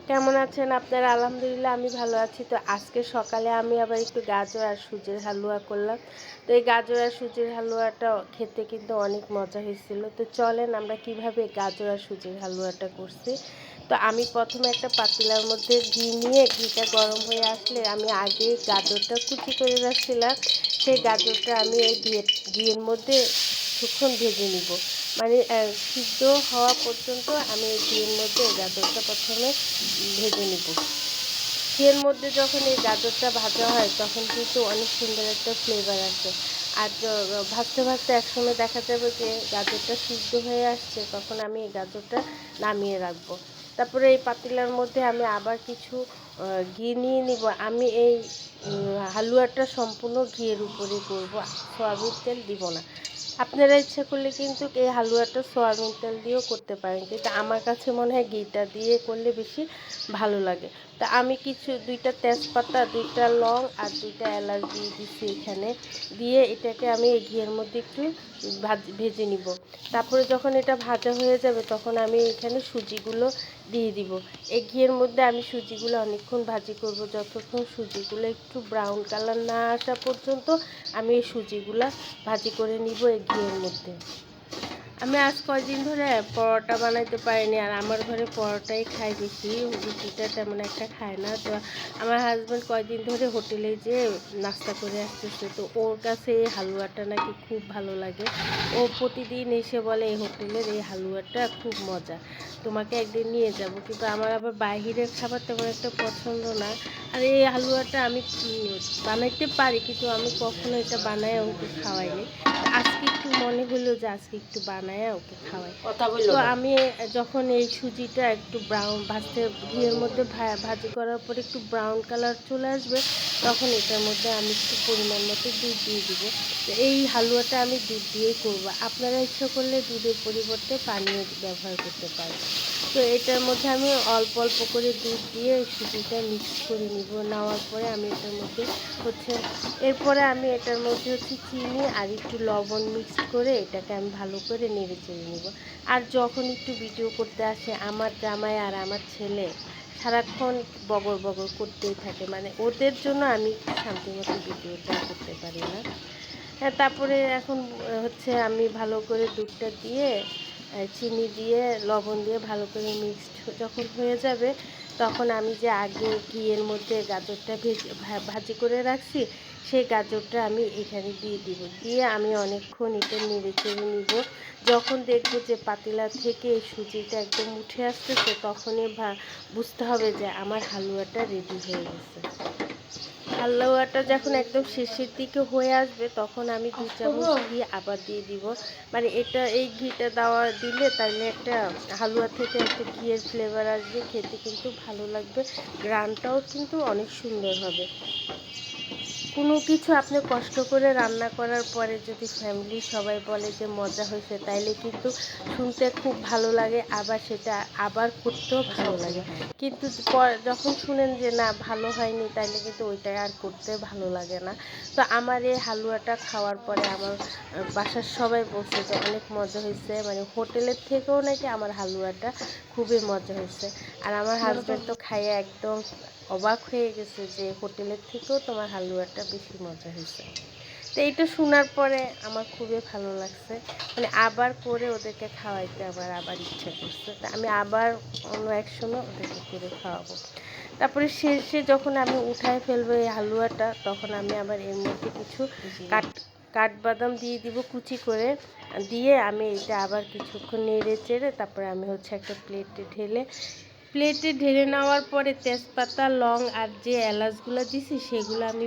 কেমন আছেন আপনারা? আলহামদুলিল্লাহ আমি ভালো আছি। তো আজকে সকালে আমি আবার একটু গাজর আর সুজির হালুয়া করলাম। তো এই গাজর আর সুজির হালুয়াটা খেতে কিন্তু অনেক মজা হয়েছিল। তো চলেন আমরা কিভাবে গাজর আর সুজির হালুয়াটা করছি। তো আমি প্রথমে একটা পাতিলার মধ্যে ঘি নিয়ে ঘিটা গরম হয়ে আসলে আমি আগে গাজরটা কুচি করে রাখছিলাম। সেই গাজরটা আমি এই ঘিয়ের মধ্যে কিছুক্ষণ ভেজে নিব। মানে সিদ্ধ হওয়া পর্যন্ত আমি এই ঘিয়ের মধ্যে এই গাজরটা প্রথমে ভেজে নিব। ঘিয়ের মধ্যে যখন এই গাজরটা ভাজা হয় তখন কিন্তু অনেক সুন্দর একটা ফ্লেভার আসে। আর ভাজতে ভাজতে একসময় দেখা যাবে যে গাজরটা সিদ্ধ হয়ে আসছে, তখন আমি এই গাজরটা নামিয়ে রাখবো। তারপরে এই পাতিলার মধ্যে আমি আবার কিছু ঘি নিয়ে নিব। আমি এই হালুয়াটা সম্পূর্ণ ঘিয়ের উপরে করব, সয়াবিন তেল দিব না। আপনারা ইচ্ছা করলে কিন্তু এই হালুয়াটা সয়াবিন তেল দিয়েও করতে পারেন, কিন্তু আমার কাছে মনে হয় ঘিটা দিয়ে করলে বেশি ভালো লাগে। তা আমি কিছু 2টা তেজপাতা, 2টা লং আর 2টা এলাচ দিয়ে দিছি এখানে। দিয়ে এটাকে আমি এই ঘিয়ের মধ্যে একটু ভেজে নিব। তারপরে যখন এটা ভাজা হয়ে যাবে তখন আমি এখানে সুজিগুলো দিয়ে দিব। এই ঘিয়ের মধ্যে আমি সুজিগুলো অনেকক্ষণ ভাজি করব, যতক্ষণ সুজিগুলো একটু ব্রাউন কালার না আসা পর্যন্ত আমি এই সুজিগুলা ভাজি করে নিব এই ঘিয়ের মধ্যে। আমি আজ কয়দিন ধরে পরোটা বানাইতে পারিনি, আর আমার ঘরে পরোটাই খায় বেশি, রুটিটা তেমন একটা খায় না। তো আমার হাজব্যান্ড কয়দিন ধরে হোটেলে যেয়ে নাস্তা করে আসতেছে, তো ওর কাছে এই হালুয়াটা নাকি খুব ভালো লাগে। ও প্রতিদিন এসে বলে এই হোটেলের এই হালুয়াটা খুব মজা, তোমাকে একদিন নিয়ে যাব। কিন্তু আমার আবার বাইরের খাবার তেমন একটা পছন্দ না। আর এই হালুয়াটা আমি বানাইতে পারি, কিন্তু আমি কখনো এটা বানায় ওকে খাওয়াইনি। আজকে একটু মনে হলো যে আজকে একটু বানায় ওকে খাওয়াই। তো আমি যখন এই সুজিটা একটু ব্রাউন ভাজতে ঘিয়ের মধ্যে ভাজি করার পরে একটু ব্রাউন কালার চলে আসবে, তখন এটার মধ্যে আমি একটু পরিমাণ মতো দুধ দিয়ে দিব। তো এই হালুয়াটা আমি দুধ দিয়েই করব। আপনারা ইচ্ছা করলে দুধের পরিবর্তে পানীয় ব্যবহার করতে পারেন। তো এটার মধ্যে আমি অল্প অল্প করে দুধ দিয়ে সুজিটা মিক্স করে নিব। নেওয়ার পরে আমি এটার মধ্যে হচ্ছে এরপরে আমি এটার মধ্যে হচ্ছে চিনি আর একটু লবণ মিক্সড করে এটাকে আমি ভালো করে নেড়ে চেড়ে নিব। আর যখন একটু ভিডিও করতে আসে আমার জামাই আর আমার ছেলে সারাক্ষণ বগর বগর করতেই থাকে, মানে ওদের জন্য আমি শান্তিমতো ভিডিওটা করতে পারি না। হ্যাঁ, তারপরে এখন হচ্ছে আমি ভালো করে দুধটা দিয়ে চিনি দিয়ে লবণ দিয়ে ভালো করে মিক্সড যখন হয়ে যাবে, তখন আমি যে আগে ঘিয়ের মধ্যে গাজরটা ভাজি করে রাখছি সেই গাজরটা আমি এখানে দিয়ে দিব। দিয়ে আমি অনেকক্ষণ এটা নেড়ে চেড়ে নিব। যখন দেখবো যে পাতিলা থেকে সুজিটা একদম উঠে আসতেছে, তখনই বুঝতে হবে যে আমার হালুয়াটা রেডি হয়ে গেছে। হালুয়াটা যখন একদম শেষের দিকে হয়ে আসবে তখন আমি 2 চামচ ঘি আবার দিয়ে দিব। মানে এই ঘিটা দিলে তাইলে একটা হালুয়া থেকে একটা ঘিয়ের ফ্লেভার আসবে, খেতে কিন্তু ভালো লাগবে, গ্রানটাও কিন্তু অনেক সুন্দর হবে। কোনো কিছু আপনি কষ্ট করে রান্না করার পরে যদি ফ্যামিলির সবাই বলে যে মজা হয়েছে, তাইলে কিন্তু শুনতে খুব ভালো লাগে, আবার সেটা আবার করতেও ভালো লাগে। কিন্তু যখন শুনেন যে না ভালো হয়নি, তাইলে কিন্তু ওইটা আর করতে ভালো লাগে না। তো আমার এই হালুয়াটা খাওয়ার পরে আমার বাসার সবাই বলছে যে অনেক মজা হয়েছে, মানে হোটেলের থেকেও নাকি আমার হালুয়াটা খুবই মজা হয়েছে। আর আমার হাজব্যান্ড তো খাইয়ে একদম অবাক হয়ে গেছে যে হোটেলের থেকেও তোমার হালুয়াটা বেশি মজা হয়েছে। তো এইটা শোনার পরে আমার খুবই ভালো লাগছে, মানে আবার করে ওদেরকে খাওয়াইতে আমার আবার ইচ্ছা করছে। তা আমি আবার অন্য এক সময় ওদেরকে করে খাওয়াবো। তারপরে শেষে যখন আমি উঠায় ফেলবো এই হালুয়াটা, তখন আমি আবার এর মধ্যে কিছু কাঠ কাঠবাদাম দিয়ে দিব কুচি করে। দিয়ে আমি এটা আবার কিছুক্ষণ নেড়ে চেড়ে তারপরে আমি হচ্ছে একটা প্লেটে ঢেলে নেওয়ার পরে তেজপাতা, লং আর যে এলাচগুলো দিছি সেগুলো আমি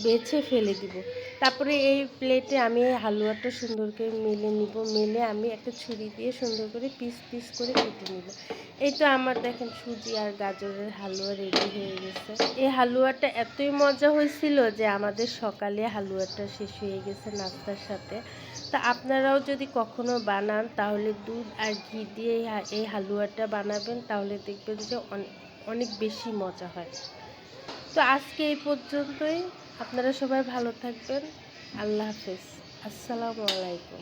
বেছে ফেলে দিব। তারপরে এই প্লেটে আমি এই হালুয়াটা সুন্দর করে মেলে নিব। মেলে আমি একটা ছুরি দিয়ে সুন্দর করে পিস পিস করে কেটে নিব। এই তো আমার দেখেন সুজি আর গাজরের হালুয়া রেডি হয়ে গেছে। এই হালুয়াটা এতই মজা হয়েছিল যে আমাদের সকালে হালুয়াটা শেষ হয়ে গেছে নাস্তার সাথে। তা আপনারাও যদি কখনো বানান তাহলে দুধ আর ঘি দিয়ে এই হালুয়াটা বানাবেন, তাহলে দেখবেন যে অনেক বেশি মজা হয়। তো আজকে এই পর্যন্তই। আপনারা সবাই ভালো থাকবেন। আল্লাহ হাফেজ। আসসালামু আলাইকুম।